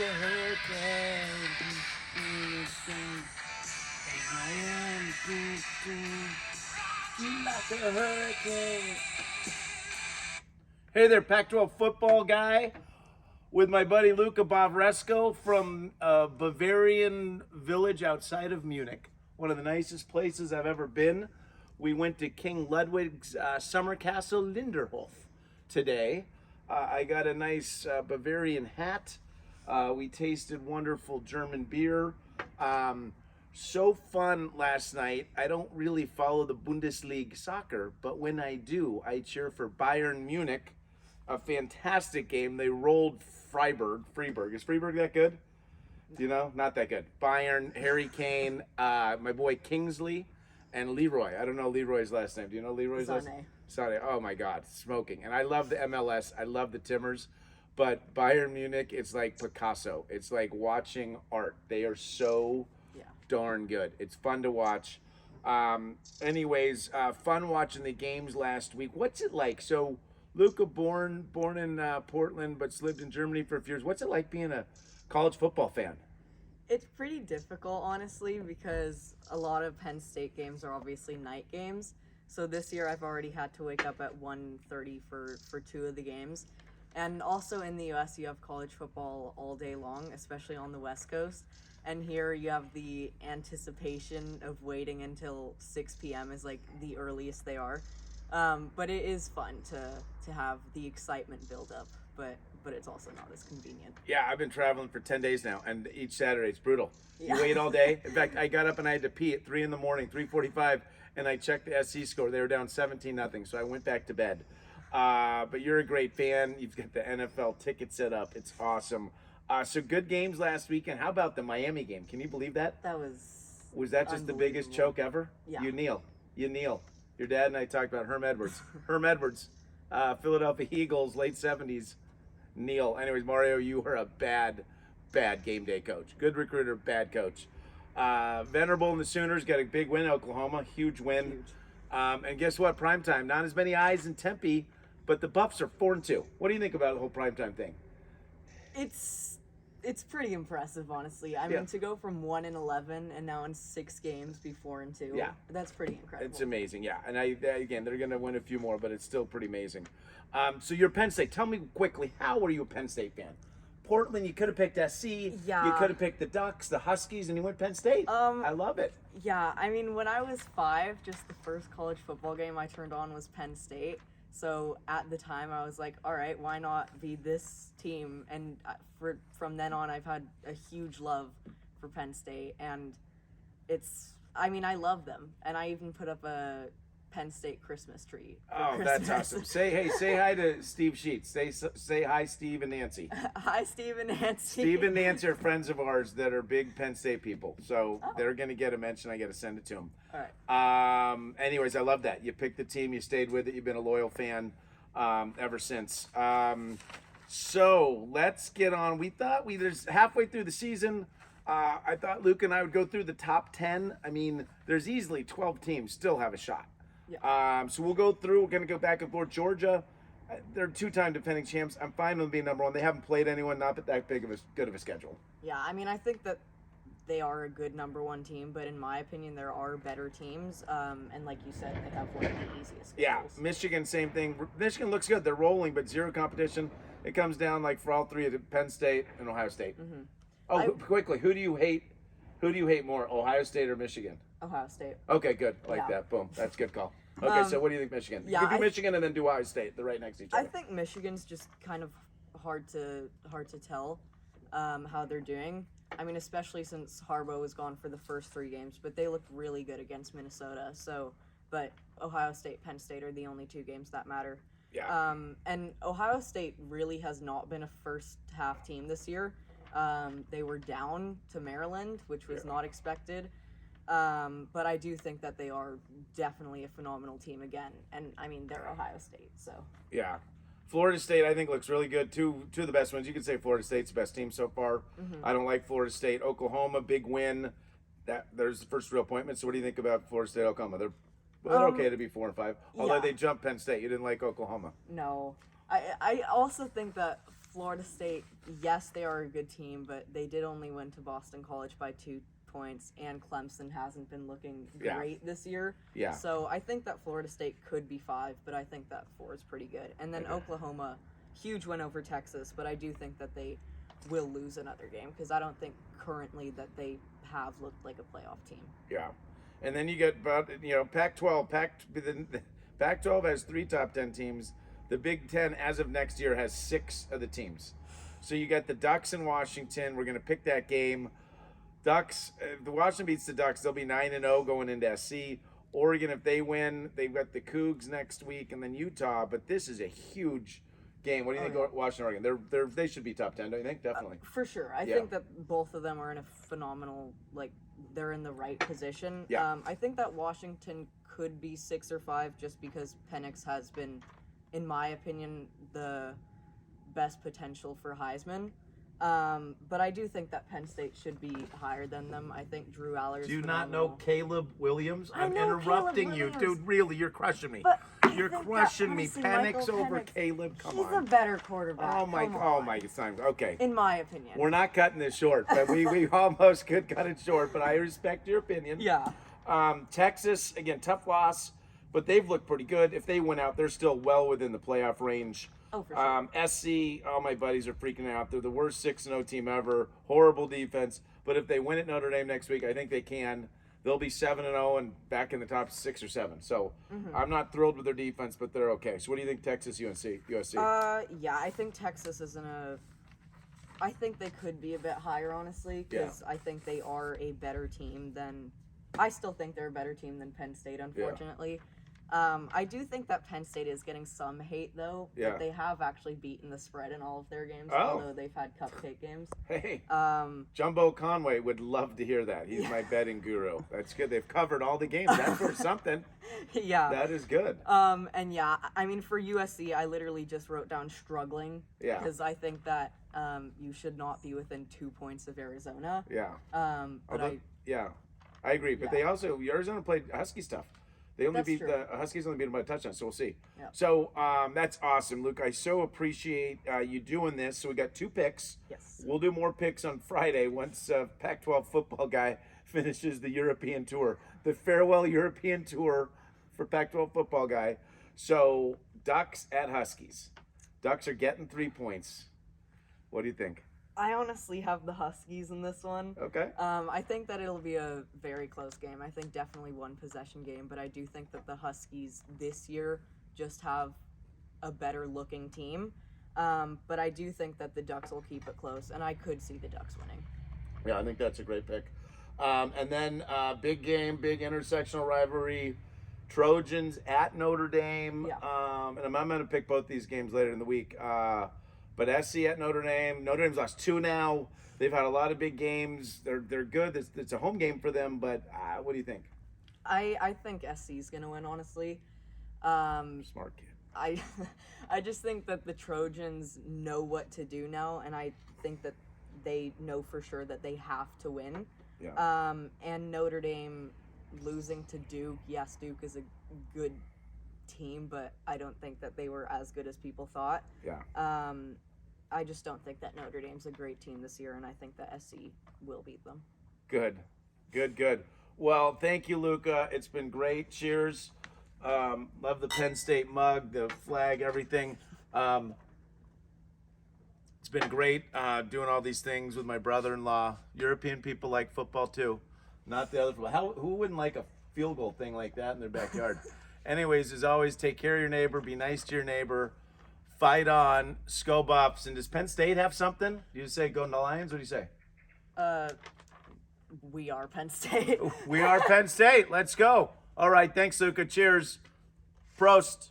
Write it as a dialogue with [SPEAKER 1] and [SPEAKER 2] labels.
[SPEAKER 1] a hurricane. I am like a hurricane. Hey there, Pac-12 football guy with my buddy Luca Bavaresco from a Bavarian village outside of Munich. One of the nicest places I've ever been. We went to King Ludwig's summer castle, Linderhof, today. I got a nice Bavarian hat. We tasted wonderful German beer. So fun last night. I don't really follow the Bundesliga soccer, but when I do, I cheer for Bayern Munich. A fantastic game. They rolled Freiburg. Is Freiburg that good? Do you know? Not that good. Bayern, Harry Kane, my boy Kingsley, and Leroy. I don't know Leroy's last name. Do you know Leroy's last name? Sane. Oh my God, smoking. And I love the MLS. I love the Timbers. But Bayern Munich, it's like Picasso. It's like watching art. They are so darn good. It's fun to watch. Anyways, fun watching the games last week. What's it like? So, Luca, born in Portland, but lived in Germany for a few years. What's it like being a college football fan?
[SPEAKER 2] It's pretty difficult, honestly, because a lot of Penn State games are obviously night games. So this year I've already had to wake up at 1:30 for two of the games. And also in the U.S. you have college football all day long, especially on the West Coast. And here you have the anticipation of waiting until 6 p.m. is like the earliest they are. But it is fun to have the excitement build up, but it's also not as convenient.
[SPEAKER 1] Yeah, I've been traveling for 10 days now, and each Saturday it's brutal.
[SPEAKER 2] Yeah.
[SPEAKER 1] You wait all day. In fact, I got up and I had to pee at 3 in the morning, 3:45, and I checked the SC score. They were down 17-0, so I went back to bed. But you're a great fan. You've got the NFL ticket set up. It's awesome. So good games last weekend. How about the Miami game? Can you believe that?
[SPEAKER 2] That was
[SPEAKER 1] that just the biggest choke ever?
[SPEAKER 2] Yeah.
[SPEAKER 1] You kneel. Your dad and I talked about Herm Edwards. Philadelphia Eagles, late 70s. Neil. Anyways, Mario, you were a bad game day coach. Good recruiter, bad coach. Venerable and the Sooners got a big win in Oklahoma. Huge win.
[SPEAKER 2] Huge.
[SPEAKER 1] And guess what? Primetime. Not as many eyes in Tempe, but the Buffs are 4-2. What do you think about the whole primetime thing?
[SPEAKER 2] It's pretty impressive, honestly. I mean, to go from 1-11 and now in 6 games be 4-2.
[SPEAKER 1] Yeah,
[SPEAKER 2] that's pretty incredible.
[SPEAKER 1] It's amazing. Yeah, and again, they're going to win a few more, but it's still pretty amazing. So you're Penn State. Tell me quickly, how are you a Penn State fan? Portland, you could have picked SC.
[SPEAKER 2] Yeah.
[SPEAKER 1] You could have picked the Ducks, the Huskies, and you went Penn State. I love it.
[SPEAKER 2] Yeah, I mean, when I was 5, just the first college football game I turned on was Penn State. So at the time, I was like, all right, why not be this team? And from then on, I've had a huge love for Penn State. And I love them. And I even put up a Penn State Christmas tree.
[SPEAKER 1] Oh,
[SPEAKER 2] Christmas.
[SPEAKER 1] That's awesome. Say hi to Steve Sheets. Say hi, Steve and Nancy.
[SPEAKER 2] Hi, Steve and Nancy.
[SPEAKER 1] Steve and Nancy are friends of ours that are big Penn State people. So they're going to get a mention. I got to send it to them.
[SPEAKER 2] All right.
[SPEAKER 1] Anyways, I love that. You picked the team. You stayed with it. You've been a loyal fan ever since. So let's get on. There's halfway through the season. I thought Luke and I would go through the top 10. I mean, there's easily 12 teams still have a shot.
[SPEAKER 2] Yeah.
[SPEAKER 1] So we'll go through. We're going to go back and forth. Georgia, they're 2-time defending champs. I'm fine with being number 1. They haven't played anyone. Not that big of good of a schedule.
[SPEAKER 2] Yeah, I mean, I think that they are a good number 1 team, but in my opinion, there are better teams. And like you said, they have one of the easiest schedules.
[SPEAKER 1] Yeah, Michigan, same thing. Michigan looks good. They're rolling, but zero competition. It comes down like for all three of Penn State and Ohio State. Mm-hmm. Quickly, who do you hate? Who do you hate more, Ohio State or Michigan?
[SPEAKER 2] Ohio State.
[SPEAKER 1] Okay, good. Like that. Boom. That's a good call. Okay, so what do you think, Michigan?
[SPEAKER 2] Yeah,
[SPEAKER 1] you do Michigan and then do Ohio State. They're right next to each other.
[SPEAKER 2] I think Michigan's just kind of hard to tell how they're doing. I mean, especially since Harbaugh was gone for the first 3 games, but they looked really good against Minnesota. So, but Ohio State, Penn State are the only 2 games that matter.
[SPEAKER 1] Yeah.
[SPEAKER 2] And Ohio State really has not been a first half team this year. They were down to Maryland, which was not expected. But I do think that they are definitely a phenomenal team again. And, I mean, they're Ohio State, so.
[SPEAKER 1] Yeah. Florida State, I think, looks really good. Two of the best ones. You could say Florida State's the best team so far. Mm-hmm. I don't like Florida State. Oklahoma, big win. There's the first real appointment. So what do you think about Florida State, Oklahoma? They're okay to be 4-5. Although they jumped Penn State. You didn't like Oklahoma.
[SPEAKER 2] No. I also think that Florida State, yes, they are a good team, but they did only win to Boston College by 2 points, and Clemson hasn't been looking
[SPEAKER 1] Yeah.
[SPEAKER 2] great this year.
[SPEAKER 1] Yeah.
[SPEAKER 2] So I think that Florida State could be 5, but I think that 4 is pretty good. And then
[SPEAKER 1] Okay.
[SPEAKER 2] Oklahoma, huge win over Texas, but I do think that they will lose another game because I don't think currently that they have looked like a playoff team.
[SPEAKER 1] Yeah. And then you get about, Pac-12. Pac-12 has 3 top 10 teams. The Big Ten, as of next year, has 6 of the teams. So you got the Ducks in Washington. We're going to pick that game. Ducks, if the Washington beats the Ducks, they'll be 9-0 going into SC. Oregon, if they win, they've got the Cougs next week, and then Utah. But this is a huge game. What do you think, Washington, Oregon? They should be top 10, don't you think? Definitely.
[SPEAKER 2] For sure. I think that both of them are in a phenomenal, they're in the right position.
[SPEAKER 1] Yeah.
[SPEAKER 2] I think that Washington could be 6 or 5 just because Penix has been, in my opinion, the best potential for Heisman. But I do think that Penn State should be higher than them. I think Drew Aller's
[SPEAKER 1] Do you
[SPEAKER 2] phenomenal.
[SPEAKER 1] not know Caleb Williams?
[SPEAKER 2] I
[SPEAKER 1] I'm
[SPEAKER 2] know
[SPEAKER 1] interrupting
[SPEAKER 2] Caleb
[SPEAKER 1] you.
[SPEAKER 2] Williams.
[SPEAKER 1] Dude, really, you're crushing me.
[SPEAKER 2] But I
[SPEAKER 1] You're
[SPEAKER 2] think that,
[SPEAKER 1] crushing me.
[SPEAKER 2] honestly,
[SPEAKER 1] Penix
[SPEAKER 2] Michael
[SPEAKER 1] over
[SPEAKER 2] Penix,
[SPEAKER 1] Caleb. Come
[SPEAKER 2] he's
[SPEAKER 1] on.
[SPEAKER 2] a better quarterback.
[SPEAKER 1] Oh my son. Okay.
[SPEAKER 2] In my opinion.
[SPEAKER 1] We're not cutting this short, but we almost could cut it short, but I respect your opinion.
[SPEAKER 2] Yeah.
[SPEAKER 1] Texas, again, tough loss, but they've looked pretty good. If they win out, they're still well within the playoff range.
[SPEAKER 2] Oh, for sure.
[SPEAKER 1] SC, all my buddies are freaking out. They're the worst 6-0 team ever. Horrible defense. But if they win at Notre Dame next week, I think they can. They'll be 7-0 and back in the top 6 or 7. So I'm not thrilled with their defense, but they're okay. So what do you think, Texas, USC?
[SPEAKER 2] Yeah, I think Texas is I think they could be a bit higher, honestly, because I think they are a better team than. I still think they're a better team than Penn State, unfortunately. I do think that Penn State is getting some hate, though.
[SPEAKER 1] Yeah.
[SPEAKER 2] But they have actually beaten the spread in all of their games,
[SPEAKER 1] Oh.
[SPEAKER 2] although they've had cupcake games.
[SPEAKER 1] Hey, Jumbo Conway would love to hear that. He's my betting guru. That's good. They've covered all the games. That's worth something.
[SPEAKER 2] Yeah.
[SPEAKER 1] That is good.
[SPEAKER 2] And yeah, I mean, for USC, I literally just wrote down struggling.
[SPEAKER 1] Yeah.
[SPEAKER 2] Because I think that you should not be within 2 points of Arizona.
[SPEAKER 1] Yeah.
[SPEAKER 2] But
[SPEAKER 1] I agree. But they also, Arizona played Huskies tough. They only
[SPEAKER 2] That's
[SPEAKER 1] beat
[SPEAKER 2] true.
[SPEAKER 1] the Huskies only beat them by a touchdown, so we'll see.
[SPEAKER 2] Yeah.
[SPEAKER 1] So that's awesome, Luke. I so appreciate you doing this. So we got 2 picks.
[SPEAKER 2] Yes.
[SPEAKER 1] We'll do more picks on Friday once Pac-12 football guy finishes the European tour, the farewell European tour for Pac-12 football guy. So Ducks at Huskies. Ducks are getting 3 points. What do you think?
[SPEAKER 2] I honestly have the Huskies in this one.
[SPEAKER 1] Okay.
[SPEAKER 2] I think that it'll be a very close game. I think definitely 1 possession game, but I do think that the Huskies this year just have a better looking team. But I do think that the Ducks will keep it close, and I could see the Ducks winning.
[SPEAKER 1] Yeah, I think that's a great pick. And then big game, big intersectional rivalry. Trojans at Notre Dame.
[SPEAKER 2] Yeah.
[SPEAKER 1] And I'm going to pick both these games later in the week. But SC at Notre Dame. Notre Dame's lost 2 now. They've had a lot of big games. They're good. It's a home game for them. But what do you think?
[SPEAKER 2] I think SC's going to win, honestly.
[SPEAKER 1] Smart kid.
[SPEAKER 2] I just think that the Trojans know what to do now, and I think that they know for sure that they have to win.
[SPEAKER 1] Yeah.
[SPEAKER 2] And Notre Dame losing to Duke, yes, Duke is a good team, but I don't think that they were as good as people thought.
[SPEAKER 1] Yeah.
[SPEAKER 2] I just don't think that Notre Dame's a great team this year, and I think that SC will beat them.
[SPEAKER 1] Good. Well, thank you, Luca. It's been great. Cheers. Love the Penn State mug, the flag, everything. It's been great doing all these things with my brother-in-law. European people like football too, not the other football. Who wouldn't like a field goal thing like that in their backyard? Anyways, as always, take care of your neighbor. Be nice to your neighbor. Fight on. Sco Buffs. And does Penn State have something? Do you say go in the Lions? What do you say?
[SPEAKER 2] We are Penn State.
[SPEAKER 1] We are Penn State. Let's go. All right. Thanks, Luca. Cheers. Prost.